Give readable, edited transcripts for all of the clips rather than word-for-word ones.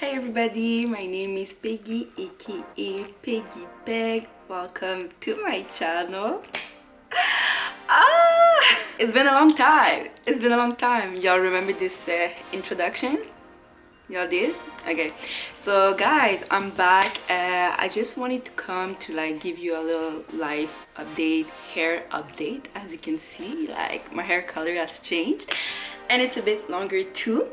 Hi everybody, my name is Peggy aka Peggypeg. Welcome to my channel. It's been a long time. Y'all remember this introduction? Y'all did? Okay, so guys, I'm back. I just wanted to come to like give you a little life update, hair update. As you can see, like my hair color has changed and it's a bit longer too.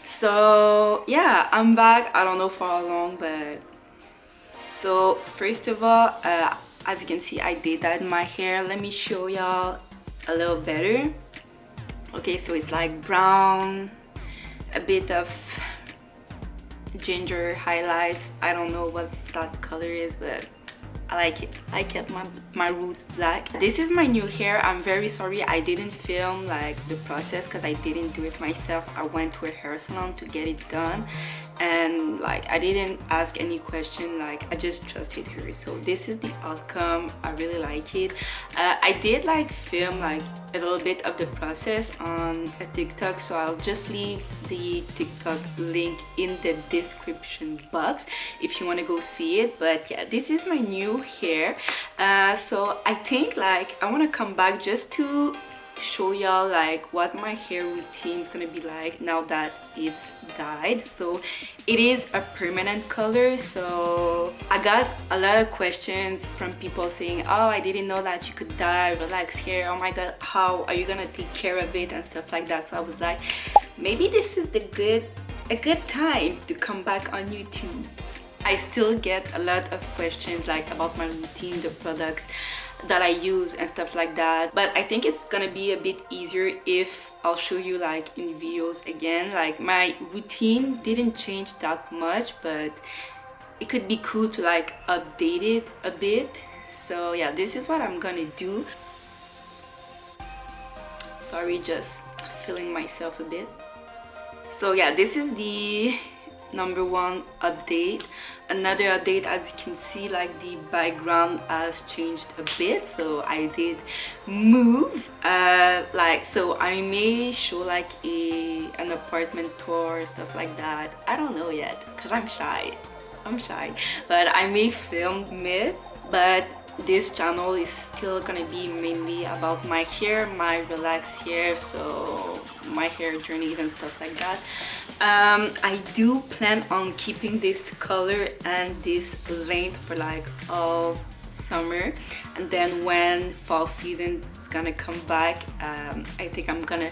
So yeah, I'm back. I don't know for how long, but so first of all, as you can see, I did dyed my hair. Let me show y'all a little better. Okay, so it's like brown, a bit of ginger highlights. I don't know what that color is, but I like it. I kept my roots black. This is my new hair. I'm very sorry I didn't film like the process because I didn't do it myself. I went to a hair salon to get it done, and like I didn't ask any question. Like I just trusted her. So this is the outcome. I really like it. I did like film like a little bit of the process on a TikTok, so I'll just leave the TikTok link in the description box if you want to go see it. But yeah, this is my new hair. So I think like I want to come back just to show y'all like what my hair routine is gonna be like now that it's dyed. So it is a permanent color, so I got a lot of questions from people saying, oh, I didn't know that you could dye relaxed hair, oh my god, how are you gonna take care of it and stuff like that. So I was like, maybe this is a good time to come back on YouTube. I still get a lot of questions like about my routine, the products that I use and stuff like that, but I think it's gonna be a bit easier if I'll show you like in videos again. Like my routine didn't change that much, but it could be cool to like update it a bit. So yeah, this is what I'm gonna do. Sorry, just feeling myself a bit. So yeah, this is the #1 update. Another update, as you can see, like the background has changed a bit, so I did move like, so I may show like an apartment tour, stuff like that. I don't know yet because I'm shy, but I may film it. But this channel is still gonna be mainly about my hair, my relaxed hair, so my hair journeys and stuff like that. I do plan on keeping this color and this length for like all summer, and then when fall season is gonna come back, I think I'm gonna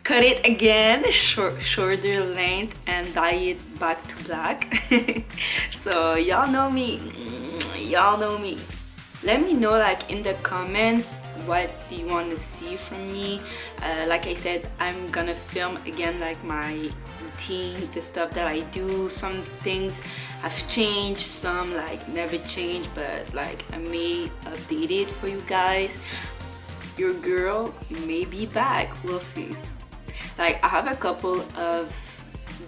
cut it again, shorter length, and dye it back to black. So y'all know me. Let me know like in the comments what do you want to see from me. Like I said, I'm gonna film again like my routine, the stuff that I do. Some things have changed, some like never changed, but like I may update it for you guys. Your girl may be back, we'll see. Like I have a couple of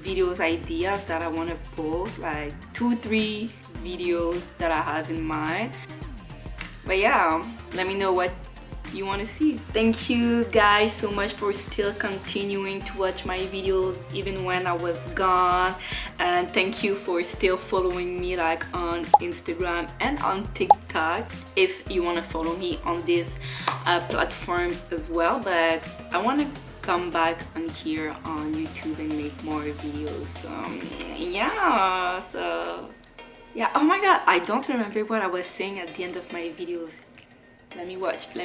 videos ideas that I want to post, like 2-3 videos that I have in mind. But yeah, let me know what you want to see. Thank you guys so much for still continuing to watch my videos even when I was gone, and thank you for still following me like on Instagram and on TikTok if you want to follow me on these platforms as well. But I want to come back on here on YouTube and make more videos. Yeah, so yeah. Oh my god, I don't remember what I was saying at the end of my videos. Let me watch. Hi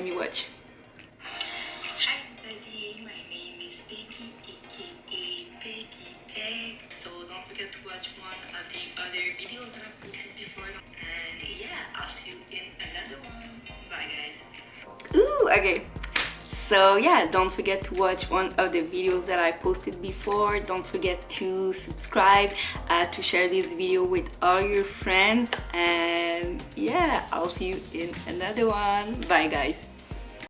everybody, my name is Peggy aka Peggypeg. So don't forget to watch one of the other videos that I posted before. And yeah, I'll see you in another one. Bye guys. Ooh, okay. So yeah, don't forget to watch one of the videos that I posted before. Don't forget to subscribe, to share this video with all your friends, and yeah, I'll see you in another one. Bye guys.